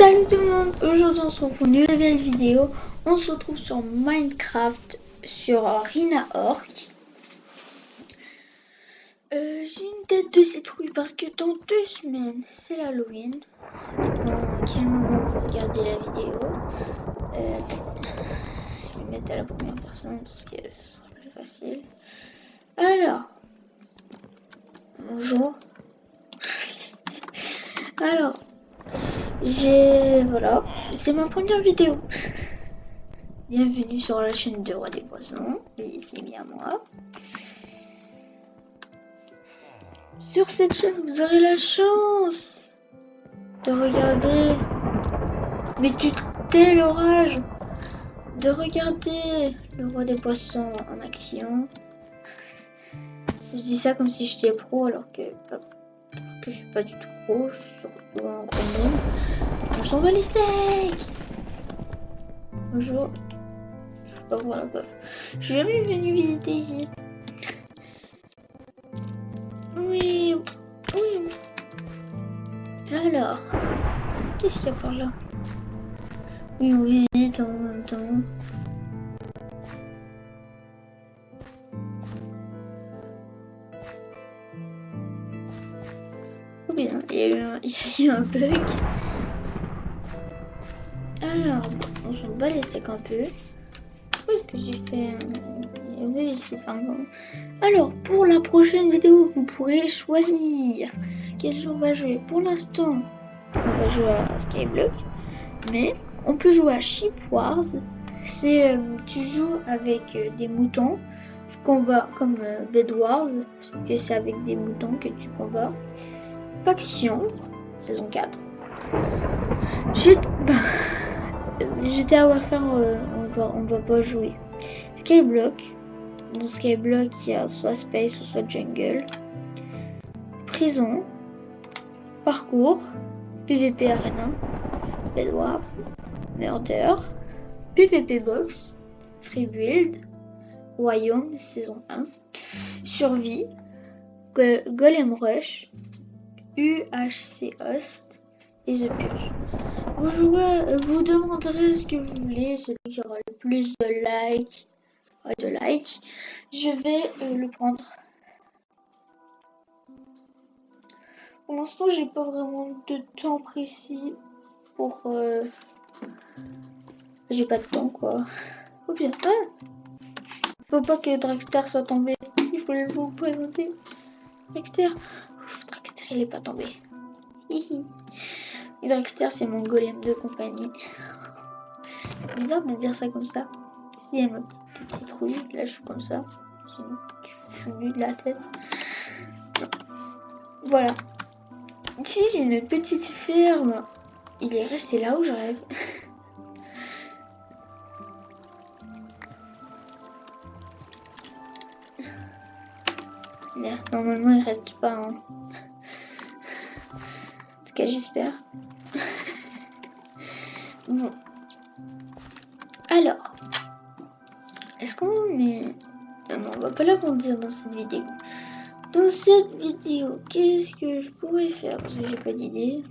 Salut tout le monde, aujourd'hui on se retrouve pour une nouvelle vidéo. On se retrouve sur Minecraft, sur Rina.org. J'ai une tête de citrouille parce que dans 2 semaines c'est l'Halloween. Ça dépend à quel moment vous regardez la vidéo. Je vais mettre à la première personne parce que ce sera plus facile. Alors, bonjour. Alors, voilà, c'est ma première vidéo. Bienvenue sur la chaîne de Roi des Poissons, et c'est bien moi. Sur cette chaîne, vous aurez la chance de regarder, mais tu tais l'orage, de regarder le Roi des Poissons en action. Je dis ça comme si j'étais pro, alors que je suis pas du tout pro, je suis surtout un gros monde. On s'en va les steaks. Bonjour. Je sais pas voir la coiffe. Je suis jamais venu visiter ici. Oui. Alors, qu'est-ce qu'il y a par là? Oui, en même temps. Oh bien, il y a eu un bug. Alors, on s'en bat les steaks un peu. Où est-ce que j'ai fait oui, c'est faire un... Alors, pour la prochaine vidéo, vous pourrez choisir quel jeu on va jouer. Pour l'instant, on va jouer à Skyblock, mais on peut jouer à Ship Wars. C'est tu joues avec des moutons, tu combats comme Bed Wars, sauf que c'est avec des moutons que tu combats. Faction, saison 4. GTA Warfare, on va pas jouer. Skyblock. Dans Skyblock, il y a soit Space ou soit Jungle. Prison. Parcours. PVP Arena. Bed Wars. Murder. PVP Box. Free Build. Royaume, saison 1. Survie. Golem Rush. UHC Host. Et The Purge. Vous demanderez ce que vous voulez, celui qui aura le plus de likes, je vais le prendre. Pour l'instant, j'ai pas vraiment de temps précis pour. J'ai pas de temps quoi. Oh bien, faut pas que Dragster soit tombé. Il faut vous présenter. Dragster, Dragster il est pas tombé. Dragster c'est mon golem de compagnie. C'est bizarre de dire ça comme ça. Si elle ma petite citrouille, là je suis comme ça. Je suis nue de la tête. Voilà. Ici j'ai une petite ferme. Il est resté là où je rêve. Là, normalement il reste pas. Hein. En tout cas j'espère. Bon. Alors. Est-ce qu'on est... Non, on va pas l'agrandir dans cette vidéo. Dans cette vidéo, qu'est-ce que je pourrais faire? Parce que j'ai pas d'idée.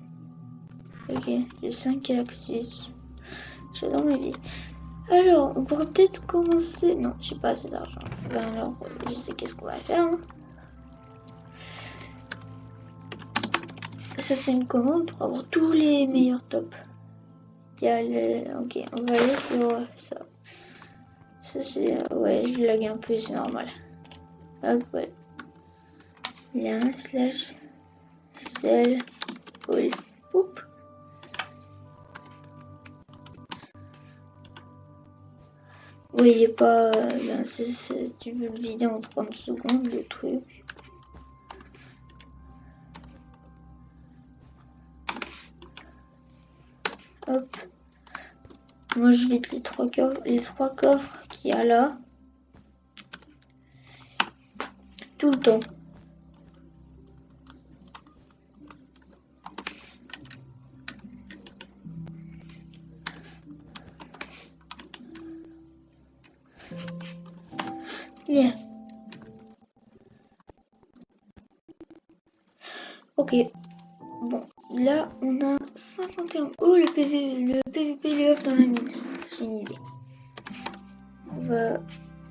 Ok, j'ai 5 cactus. J'adore ma vie. Alors, on pourrait peut-être commencer... Non, j'ai pas assez d'argent. Ben alors, je sais qu'est-ce qu'on va faire. Hein. Ça, c'est une commande pour avoir tous les meilleurs tops. Il y a le... Ok, on va aller sur ça. Ça, c'est... Ouais, je lag un peu, c'est normal. Hop, ouais. Là, slash... Sell... All. Oups. Vous voyez pas, tu veux le vider en 30 secondes le truc. Hop. Moi je vide les trois coffres qu'il y a là. Tout le temps. Yeah. Ok. Bon, là on a 51. Oh, le PVP lui offre dans la mine. J'ai une idée.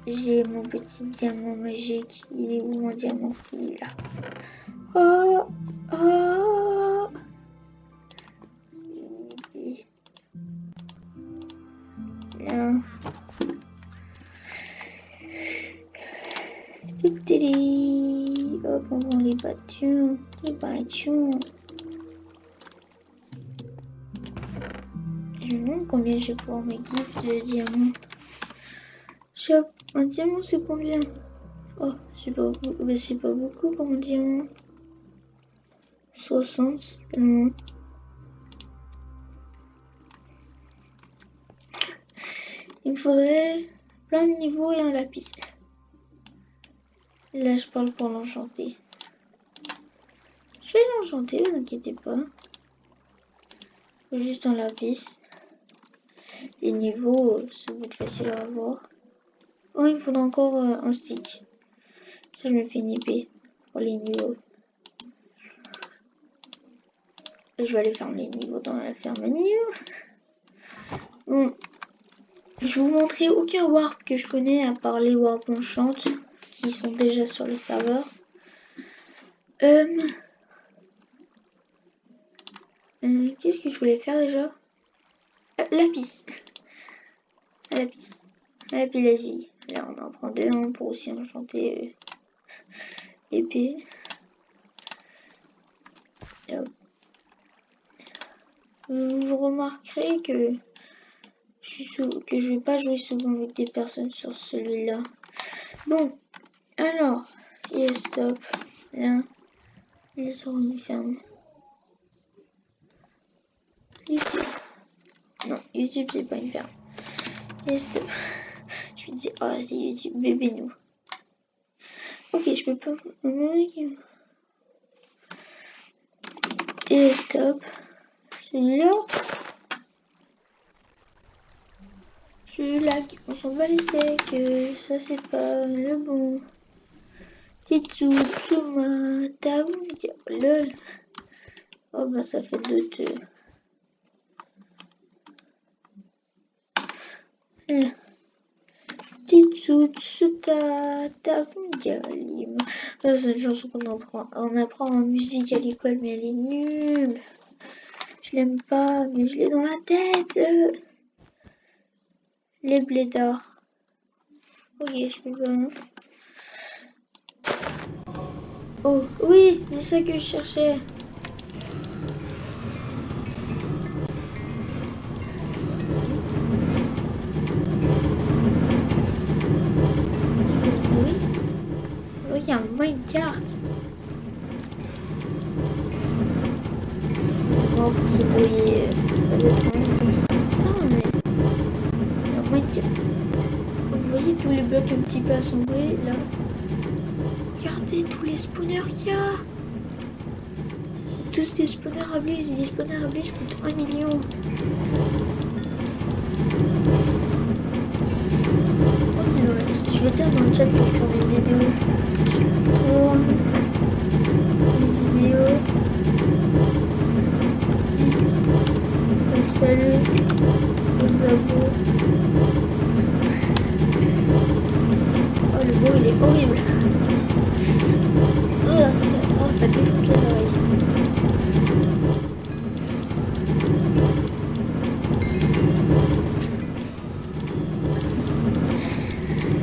J'ai mon petit diamant magique. Il est où mon diamant? Il est là. Oh, oh. Là. Hop, on va les battus. Les battus. Je me demande combien je vais pouvoir me gifs de diamants. Un diamant, c'est combien? Oh, c'est pas beaucoup. Mais c'est pas beaucoup pour un diamant. 60. Non. Il me faudrait plein de niveaux et un lapis. Là, je parle pour l'enchanter. Je vais l'enchanter, vous inquiétez pas. Juste un lapis. Les niveaux, ça va être facile à avoir. Oh, il me faudra encore un stick. Ça, je me fais une épée pour les niveaux. Je vais aller faire les niveaux dans la ferme à niveau. Bon, je vais vous montrer aucun warp que je connais à part les warp enchant qui sont déjà sur le serveur. Qu'est-ce que je voulais faire déjà? Lapis. Lapis lazuli. Là, on en prend deux pour aussi enchanter l'épée. Vous remarquerez que je vais pas jouer souvent avec des personnes sur celui-là. Bon, alors, yes, stop. Là, il sort une ferme. YouTube. Non, YouTube, c'est pas une ferme. Yes, stop. Je me dis, oh, c'est YouTube, bébé nous. Ok, je peux pas. Et stop. Celui-là. Celui-là, on s'en bat les steaks. Ça, c'est pas le bon. Titsu, Tsuma, Taou, lol. Oh, bah, ça fait deux te. Titsu, Tsuta, Taou, Dialim. C'est une chanson qu'on apprend. On apprend en musique à l'école, mais elle est nulle. Je l'aime pas, mais je l'ai dans la tête. Les blédards. Ok, je peux pas. Oh, oui, c'est ça que je cherchais. Oui, il y a un minecart. Non, pour se brouiller. Ça doit être putain, mais. Il y a un minecart. Vous voyez tous les blocs un petit peu assemblés là. Regardez tous les spawners qu'il y a. Tous des spawners à blaze et des spawners à blaze coûtent 1 million. Je vais dire dans le chat que je tourne une vidéo. Tourne une vidéo. Salut aux abos. Oh, le beau il est horrible. Oh, ça défonce les oreilles.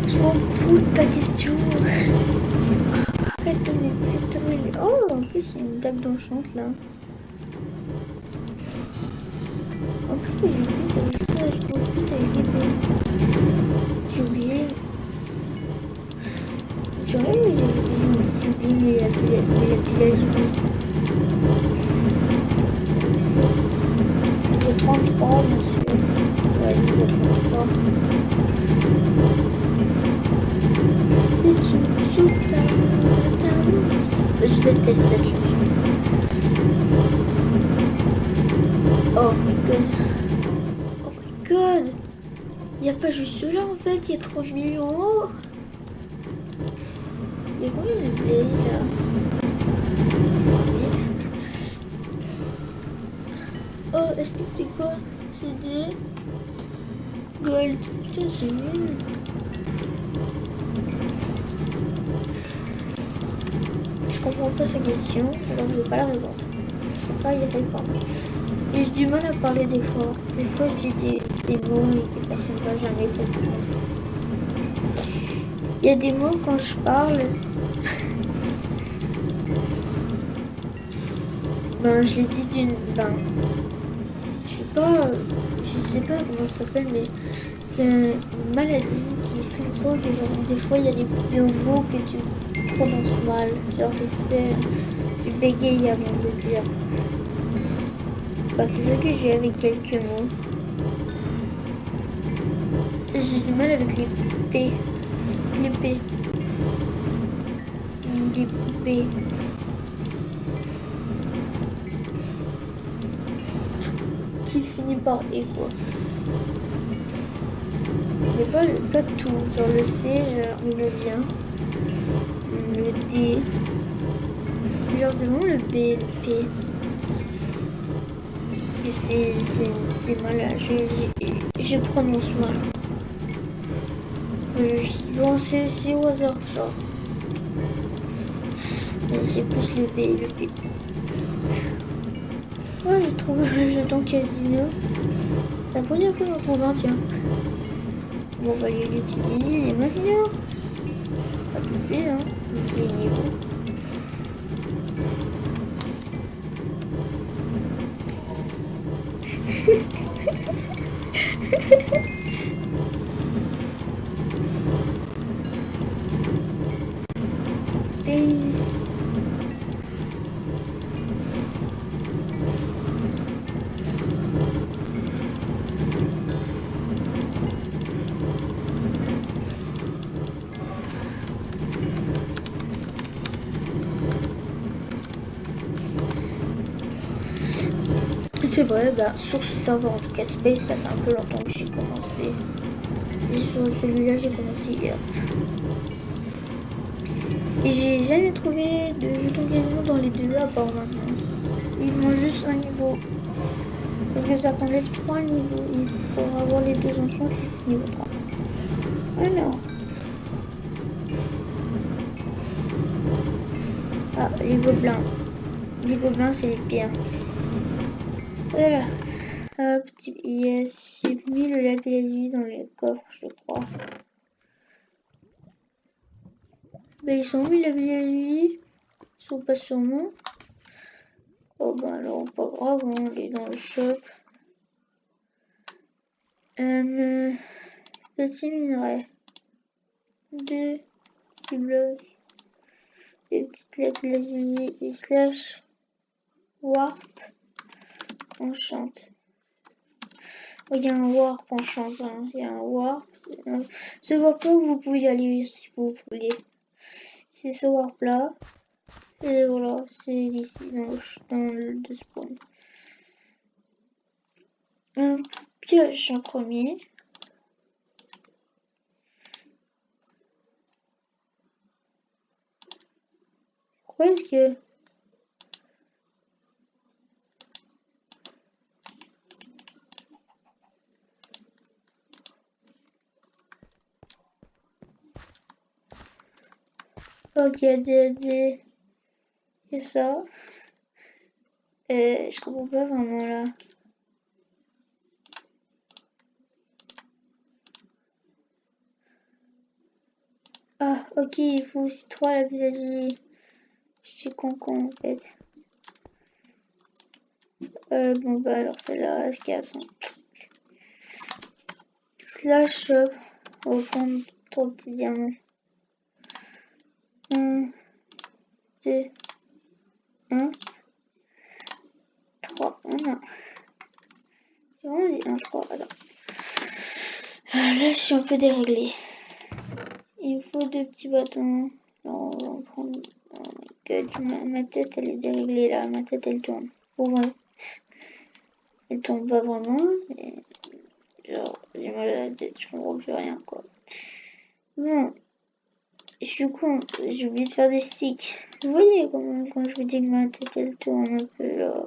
Je m'en fous de ta question. Arrête de me... Oh, en plus il y a une dague d'enchant là. En plus j'ai oublié avec ça, je m'en fous avec l'épée. J'ai oublié. J'ai oublié mes lapis lazuli. Niveau 33 monsieur. Ouais, niveau 33. Je déteste cette chanson. Oh my god. Oh my god. Il n'y a pas juste cela en fait, il y a 30 millions. Il y a combien de blaze là? Est-ce que c'est quoi? C'est des gold. Putain, c'est nul. Je comprends pas sa question, alors je vais pas la répondre. Je peux pas y répondre. J'ai du mal à parler des fois. Des fois, je dis des mots et que personne ne va jamais comprendre. Il y a des mots quand je parle, ben je les dis d'une, ben je sais pas comment ça s'appelle, mais c'est une maladie qui fait en sorte que genre des fois il y a des mots que tu prononces mal, genre tu bégayes avant de le dire. Ben, c'est ça que j'ai avec quelques mots. J'ai du mal avec les P, les P, les P. Qui finit par E quoi. Mais pas tout, genre le C, j'arrive bien. Le D. Genre c'est vraiment le B, le P. Et c'est mal, je prononce mal. Bon, c'est au hasard, genre. C'est plus le B, le P. Ouais, j'ai trouvé le jeton casino. C'est la première fois que j'en trouve un, tiens. Bon, on va aller l'utiliser maintenant. Pas tout de suite, hein. Les niveaux. Et... C'est vrai, bah, sur ce serveur, en tout cas Space, ça fait un peu longtemps que j'ai commencé. Et sur celui-là, j'ai commencé hier. Et j'ai jamais trouvé de jetons quasiment dans les deux à part maintenant. Il manque juste un niveau. Parce que ça t'enlève 3 niveaux. Il faut avoir les deux enchantés niveau 3. Alors. Ah, les gobelins. Les gobelins, c'est les pires. Voilà. Hop, yes. J'ai mis le lapis dans les coffres, je crois. Ben, ils sont où les lapis? Ils sont pas sur moi. Oh ben alors, pas grave, on est dans le shop. Petit minerai. 2 petits blocs. Des petites lapis et slash warp enchante. Oh, il y a un warp enchante, hein. Il y a un warp. Ce warp là, vous pouvez y aller si vous voulez. C'est ce warp là. Et voilà, c'est ici dans le spawn. Un pioche en premier. Pourquoi est-ce que... Ok, des... Et ça. Je comprends pas vraiment là. Ah, ok, il faut aussi 3 la village. Je suis con en fait. Bon bah alors celle-là, est-ce qu'il y a son slash shop. On va prendre 3 petits diamants. 1, 2, 1, 3. Oh non. C'est vraiment dit 1, 3. Attends. Là, si on peut dérégler. Il me faut 2 petits bâtons. Alors, on va prendre... ma tête, elle est déréglée là. Ma tête, elle tourne. Pour vrai. Elle tourne pas vraiment. Mais... Genre, j'ai mal à la tête. Je comprends plus rien, quoi. Bon. Je suis con. J'ai oublié de faire des sticks. Vous voyez comment, quand je vous dis que ma tête, elle tourne un peu, là.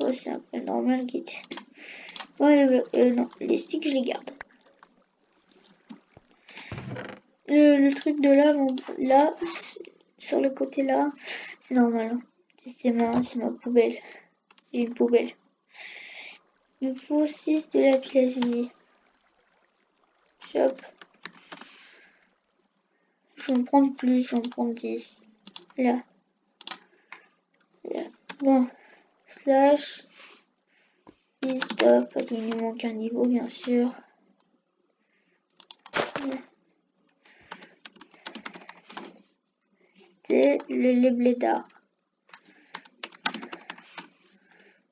Oh, c'est un peu normal, Git. Bon, non, les sticks, je les garde. Le truc de là, bon, là, sur le côté là, c'est normal. Hein. C'est ma poubelle. J'ai une poubelle. Il me faut 6 de la pièce unie. Hop. Je vais en prendre plus, je vais en prendre 10. Là. Là. Bon. Slash. Et stop. Il nous manque un niveau, bien sûr. C'était les blédards.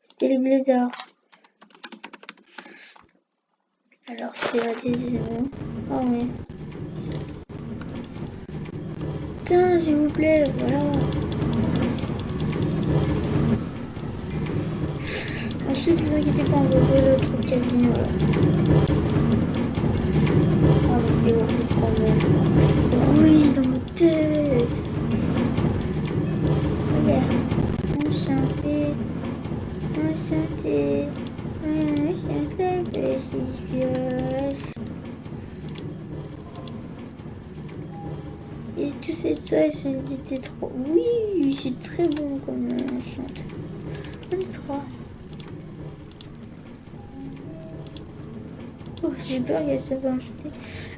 C'était les blédards. Alors, c'était la deuxième. Ah oui. Putain, s'il vous plaît, voilà. Ensuite, vous inquiétez pas, on va voir le truc casino là. Ah, mais c'est horrible quand même. C'est bruit dans ma tête. Regarde. Enchanté. Enchanté. Enchanté, petite pioche. Et tous ces toits, ils étaient trop. Oui, c'est très bon comme enchanté. On est trois. Oh, j'ai peur qu'elle se fasse enchanter.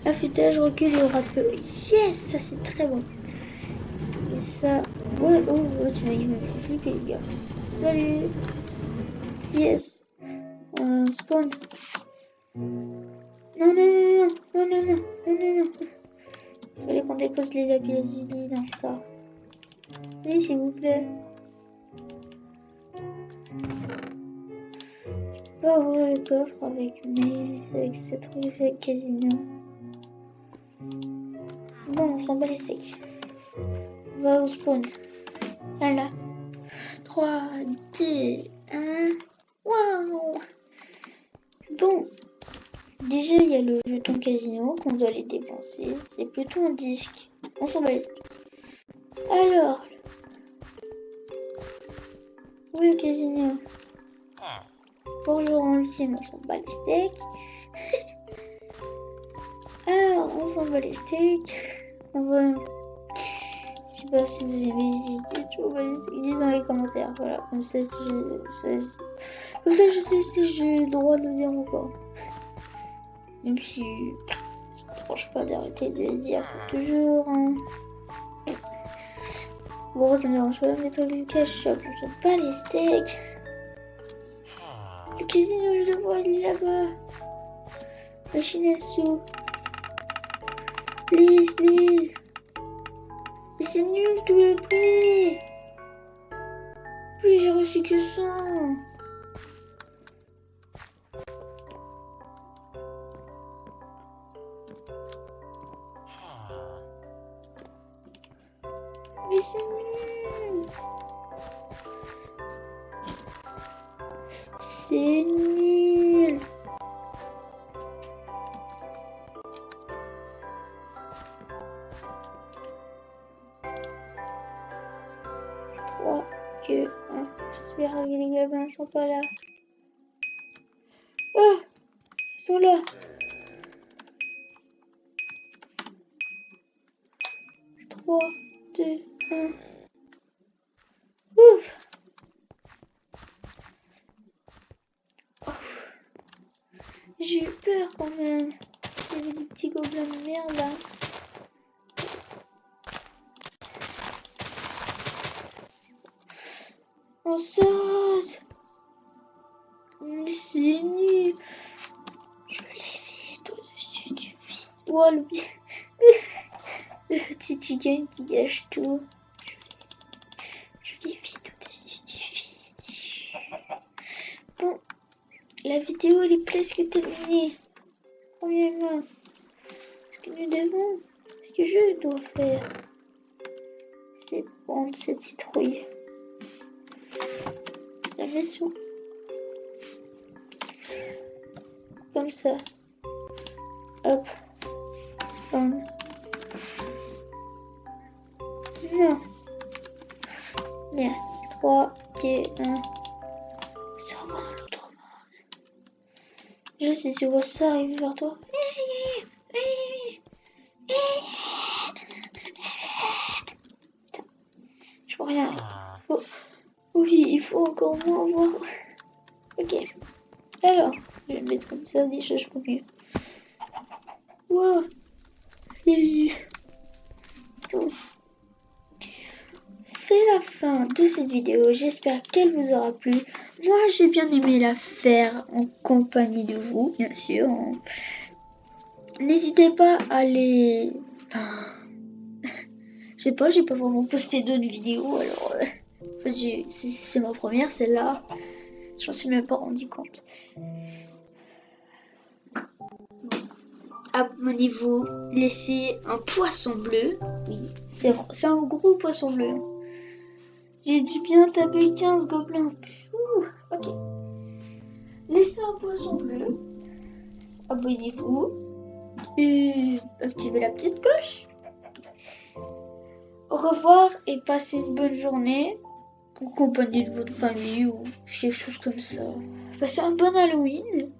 Affûtage, recul et aura peu. Yes, ça c'est très bon. Et ça. Ouais, oh, tu m'as dit, il me fait flipper, les gars. Salut. Yes. Spawn. Non, non, non, non, non, non, non, non, non, non. Il fallait qu'on dépose les lapis-lazuli dans ça. Oui, s'il vous plaît. Je peux ouvrir le coffre avec cette rue avec casino. Bon, on s'en bat les steaks. On va au spawn. Voilà. 3, 2, 1. Waouh! Bon. Déjà, il y a le jeton casino qu'on doit les dépenser. C'est plutôt un disque. On s'en bat les steaks. Alors. Oui, le casino. Bonjour, ultime, on s'en bat les steaks. Alors, on s'en bat les steaks. On va. Je sais pas si vous aimez les idées. Dites dans les commentaires. Voilà, comme ça, je sais si j'ai le droit de le dire ou pas. Même si ça ne me dérange pas d'arrêter de le dire toujours. Hein. Bon, ça me dérange pas de mettre le cache-shop. On s'en bat les steaks. Le casino, je le vois, il est là-bas. Machine à sous. Please, please. Mais c'est nul tous les prix. Plus j'ai reçu que 100. Mais c'est nul. C'est nul. J'espère que les gamins ne sont pas là. Oh, ils sont là. 3, 2, 1. Ouf. J'ai eu peur quand même. Il y avait des petits gobelins de merde là. On saute. Mais c'est nul. Je l'évite au-dessus du vide. Oh, le petit chicken qui gâche tout. Je l'évite au-dessus du vide. Bon, la vidéo elle est presque terminée. Premièrement, ce que nous devons, ce que je dois faire, c'est prendre cette citrouille. La mettre sur... comme ça. Hop. Spawn. Non. Bien. 3, 2, 1. tu vois ça arriver vers toi. Putain, je vois rien. Oui, il faut encore moins voir. Ok. Alors, je vais le mettre comme ça, déjà je vois mieux. Wow. C'est la fin de cette vidéo, j'espère qu'elle vous aura plu. Moi j'ai bien aimé la faire en compagnie de vous, bien sûr. N'hésitez pas à les... Je sais pas, j'ai pas vraiment posté d'autres vidéos, alors... En fait, c'est ma première, celle-là. Je m'en suis même pas rendu compte. Abonnez-vous, laissez un poisson bleu. Oui, c'est un gros poisson bleu. J'ai dû bien taper 15 gobelins. Ouh, ok. Laissez un poisson bleu. Abonnez-vous. Et activez la petite cloche. Au revoir et passez une bonne journée. En compagnie de votre famille ou quelque chose comme ça. Passez un bon Halloween.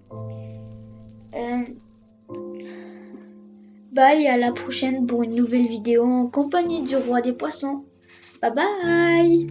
Bye, à la prochaine pour une nouvelle vidéo en compagnie du roi des poissons. Bye bye.